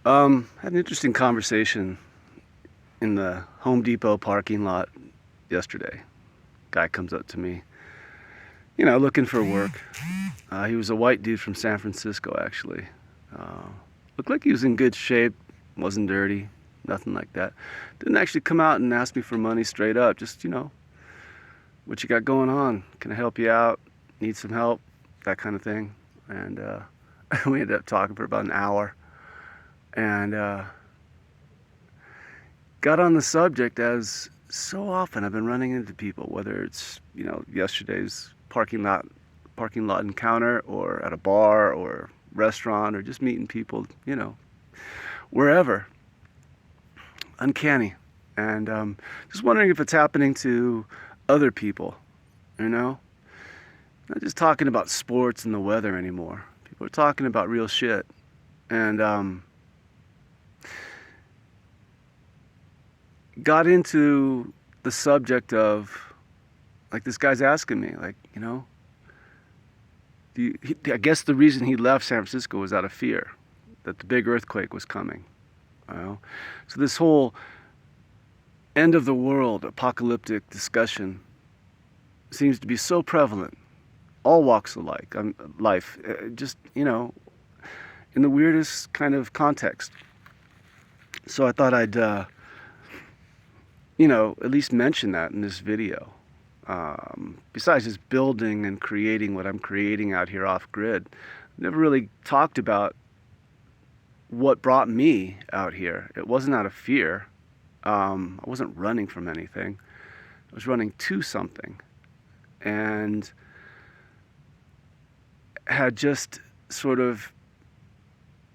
Had an interesting conversation in the Home Depot parking lot yesterday. Guy comes up to me, looking for work. He was a white dude from San Francisco, actually. Uh, Looked like he was in good shape, wasn't dirty, nothing like that. Didn't actually come out and ask me for money straight up. Just, what you got going on? Can I help you out? Need some help? That kind of thing. And we ended up talking for about an hour. And got on the subject as so often I've been running into people, whether it's, yesterday's parking lot encounter or at a bar or restaurant or just meeting people, wherever. Uncanny. And just wondering if it's happening to other people, you know? Not just talking about sports and the weather anymore. People are talking about real shit. And got into the subject of, like, this guy's asking me, like, I guess the reason he left San Francisco was out of fear that the big earthquake was coming. So this whole end of the world apocalyptic discussion seems to be so prevalent, all walks of life, just, in the weirdest kind of context. So I thought I'd, at least mention that in this video. Besides just building and creating what I'm creating out here off grid, never really talked about what brought me out here. It wasn't out of fear. I wasn't running from anything. I was running to something. And had just sort of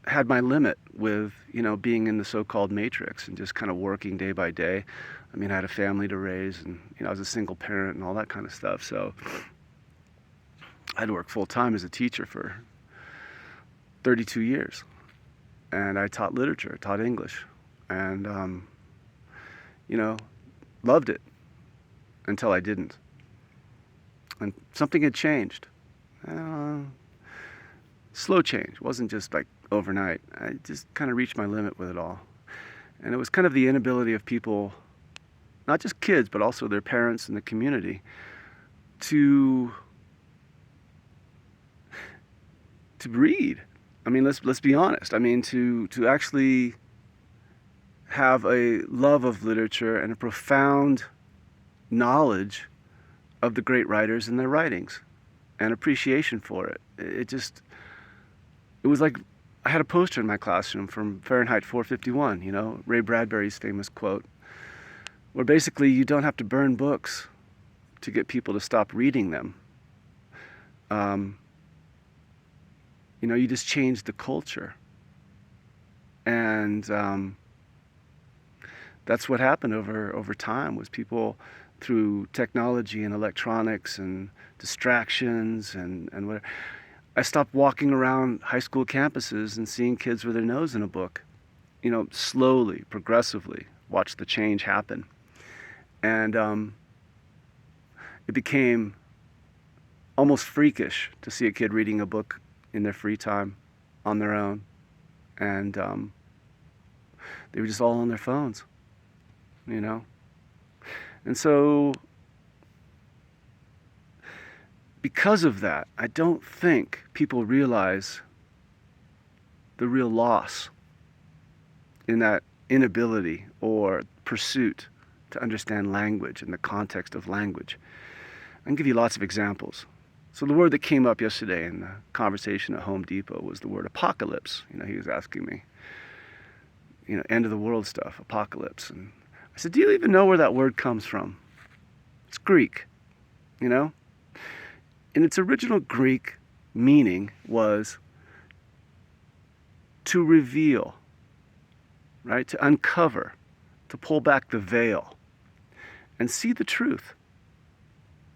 had my limit with, being in the so-called matrix and just kind of working day by day. I mean, I had a family to raise and, I was a single parent and all that kind of stuff. So I had to work full time as a teacher for 32 years. And I taught literature, taught English. And, loved it until I didn't. And something had changed. Slow change. It wasn't just like overnight. I just kind of reached my limit with it all. And it was kind of the inability of people, not just kids, but also their parents and the community, to read. I mean, let's be honest. I mean, to actually have a love of literature and a profound knowledge of the great writers and their writings and appreciation for it. It was like I had a poster in my classroom from Fahrenheit 451, Ray Bradbury's famous quote, where basically you don't have to burn books to get people to stop reading them. You just change the culture. And that's what happened over time, was people, through technology and electronics and distractions and whatever. I stopped walking around high school campuses and seeing kids with their nose in a book. Slowly, progressively, watch the change happen. And it became almost freakish to see a kid reading a book in their free time on their own. And they were just all on their phones, And so, because of that, I don't think people realize the real loss in that inability or pursuit to understand language and the context of language. I can give you lots of examples. So the word that came up yesterday in the conversation at Home Depot was the word apocalypse. He was asking me, end of the world stuff, apocalypse. And I said, do you even know where that word comes from? It's Greek, In its original Greek meaning was to reveal, right? To uncover, to pull back the veil and see the truth.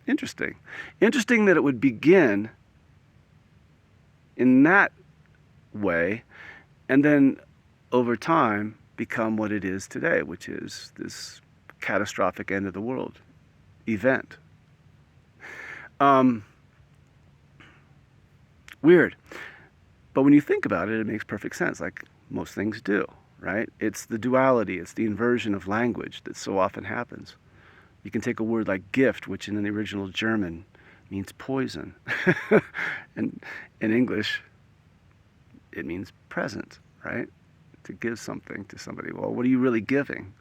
Interesting. Interesting that it would begin in that way and then over time become what it is today, which is this catastrophic end of the world event. Weird. But when you think about it, it makes perfect sense, like most things do, right? It's the duality, it's the inversion of language that so often happens. You can take a word like gift, which in the original German means poison. And in English, it means present, right? To give something to somebody. Well, what are you really giving?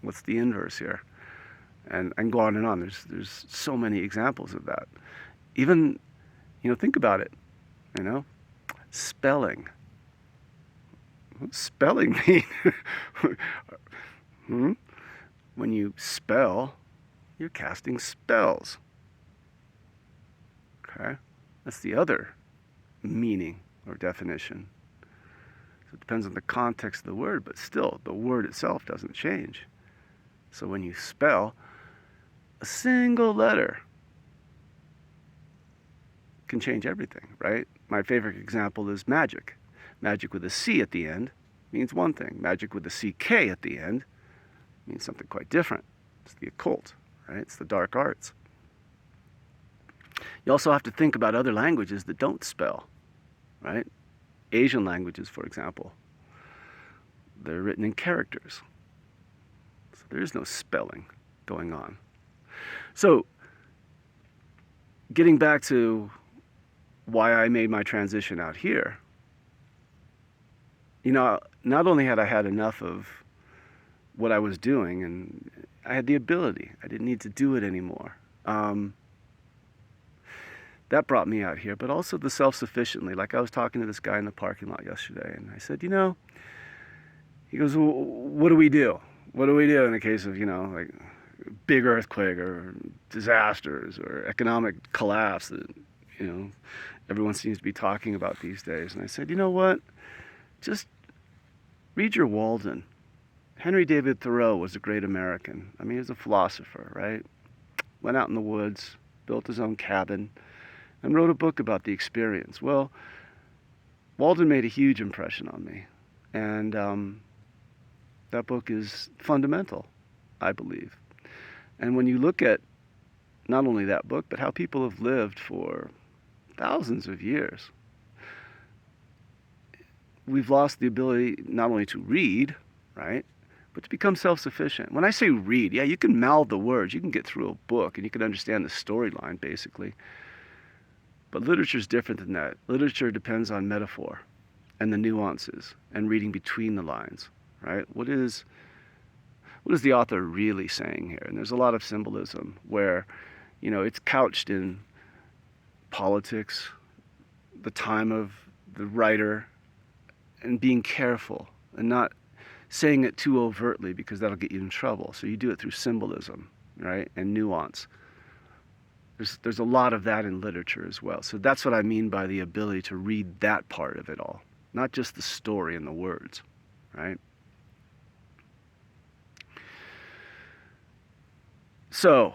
What's the inverse here? And I can go on and on. There's so many examples of that. Even, think about it, spelling. What's spelling mean? Hmm? When you spell, you're casting spells. Okay? That's the other meaning or definition. So it depends on the context of the word, but still, the word itself doesn't change. So when you spell, a single letter can change everything, right? My favorite example is magic. Magic with a C at the end means one thing. Magic with a CK at the end means something quite different. It's the occult, right? It's the dark arts. You also have to think about other languages that don't spell, right? Asian languages, for example, they're written in characters. So there is no spelling going on. So, getting back to why I made my transition out here, not only had I had enough of what I was doing, and I had the ability, I didn't need to do it anymore. That brought me out here, but also the self-sufficiently. Like I was talking to this guy in the parking lot yesterday, and I said, he goes, well, what do we do? What do we do in the case of, like big earthquake or disasters or economic collapse that, everyone seems to be talking about these days? And I said, you know what? Just read your Walden. Henry David Thoreau was a great American. I mean, he was a philosopher, right? Went out in the woods, built his own cabin, and wrote a book about the experience. Well, Walden made a huge impression on me. And that book is fundamental, I believe. And when you look at not only that book, but how people have lived for thousands of years, we've lost the ability not only to read, right, but to become self-sufficient. When I say read, yeah, you can mouth the words, you can get through a book, and you can understand the storyline, basically. But literature is different than that. Literature depends on metaphor and the nuances and reading between the lines, right? What is the author really saying here? And there's a lot of symbolism where, it's couched in politics, the time of the writer, and being careful and not saying it too overtly because that'll get you in trouble. So you do it through symbolism, right? And nuance. There's a lot of that in literature as well. So that's what I mean by the ability to read that part of it all, not just the story and the words, right? So,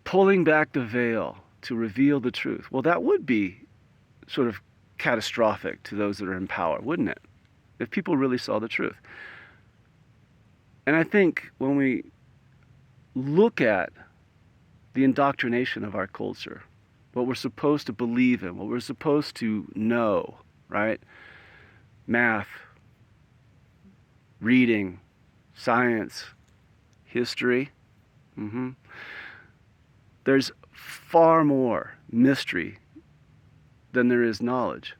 pulling back the veil to reveal the truth. Well, that would be sort of catastrophic to those that are in power, wouldn't it? If people really saw the truth. And I think when we look at the indoctrination of our culture, what we're supposed to believe in, what we're supposed to know, right? Math, reading, science, history. There's far more mystery than there is knowledge.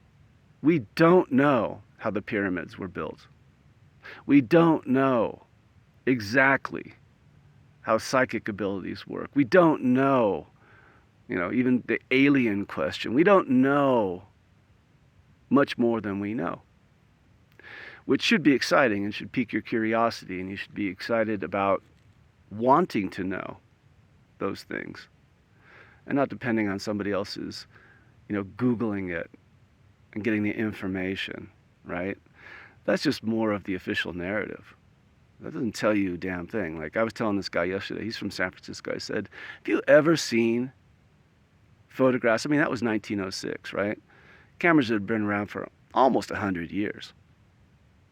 We don't know how the pyramids were built. We don't know exactly how psychic abilities work. We don't know, even the alien question. We don't know much more than we know, which should be exciting and should pique your curiosity, and you should be excited about wanting to know those things and not depending on somebody else's, Googling it and getting the information, right? That's just more of the official narrative. That doesn't tell you a damn thing. Like I was telling this guy yesterday, he's from San Francisco. I said, have you ever seen photographs? I mean, that was 1906, right? Cameras had been around for almost 100 years.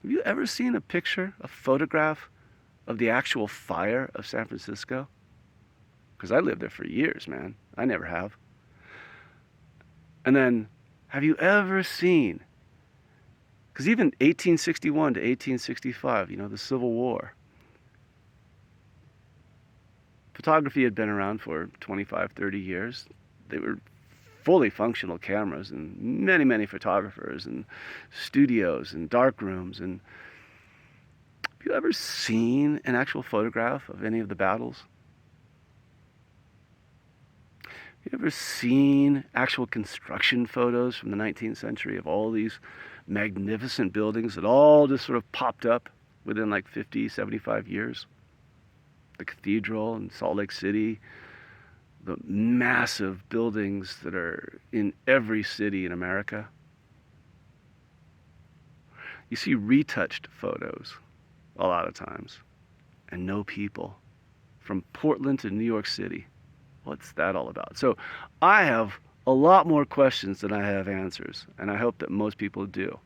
Have you ever seen a picture, a photograph of the actual fire of San Francisco? Because I lived there for years, man. I never have. And then, have you ever seen, because even 1861 to 1865, the Civil War, photography had been around for 25, 30 years. They were fully functional cameras and many, many photographers and studios and dark rooms. And have you ever seen an actual photograph of any of the battles? Have you ever seen actual construction photos from the 19th century of all these magnificent buildings that all just sort of popped up within like 50, 75 years? The cathedral in Salt Lake City, the massive buildings that are in every city in America. You see retouched photos a lot of times, and no people. From Portland to New York City. What's that all about? So I have a lot more questions than I have answers, and I hope that most people do.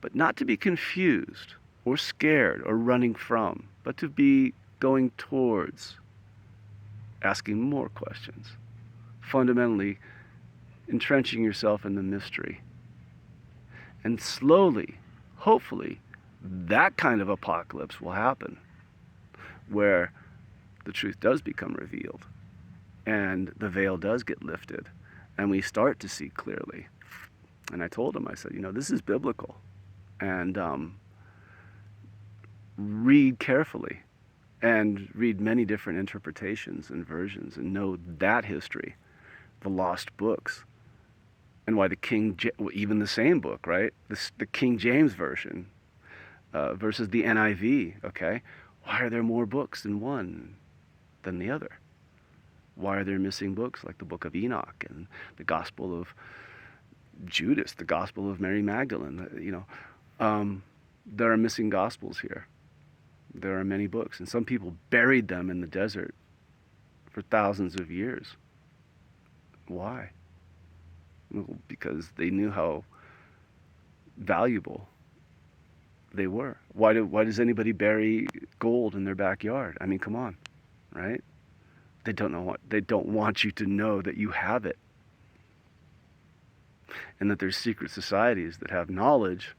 But not to be confused or scared or running from, but to be going towards asking more questions. Fundamentally, entrenching yourself in the mystery. And slowly, hopefully, that kind of apocalypse will happen, where the truth does become revealed, and the veil does get lifted, and we start to see clearly. And I told him, I said, this is biblical, and read carefully, and read many different interpretations and versions, and know that history, the lost books, and why even the same book, right? The King James Version versus the NIV, okay? Why are there more books in one than the other? Why are there missing books like the book of Enoch and the Gospel of Judas, the Gospel of Mary Magdalene? There are missing Gospels here. There are many books, and some people buried them in the desert for thousands of years. Why? Well, because they knew how valuable they were. Why does anybody bury gold in their backyard? I mean, come on, right? They don't want you to know that you have it. And that there's secret societies that have knowledge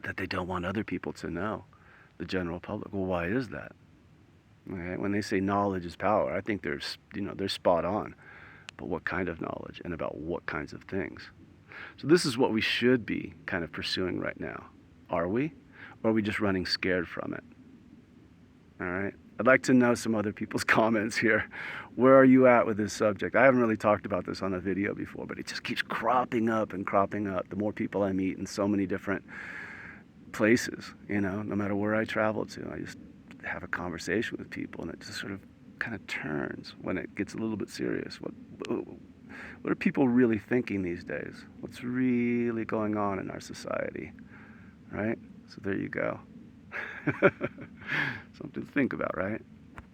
that they don't want other people to know, the general public. Well, why is that? Okay? When they say knowledge is power, I think they're spot on. But what kind of knowledge, and about what kinds of things? So this is what we should be kind of pursuing right now. Are we? Or are we just running scared from it? All right. I'd like to know some other people's comments here. Where are you at with this subject? I haven't really talked about this on a video before, but it just keeps cropping up and cropping up. The more people I meet in so many different places, no matter where I travel to, I just have a conversation with people, and it just sort of kind of turns when it gets a little bit serious. What are people really thinking these days? What's really going on in our society, right? So there you go. Something to think about, right?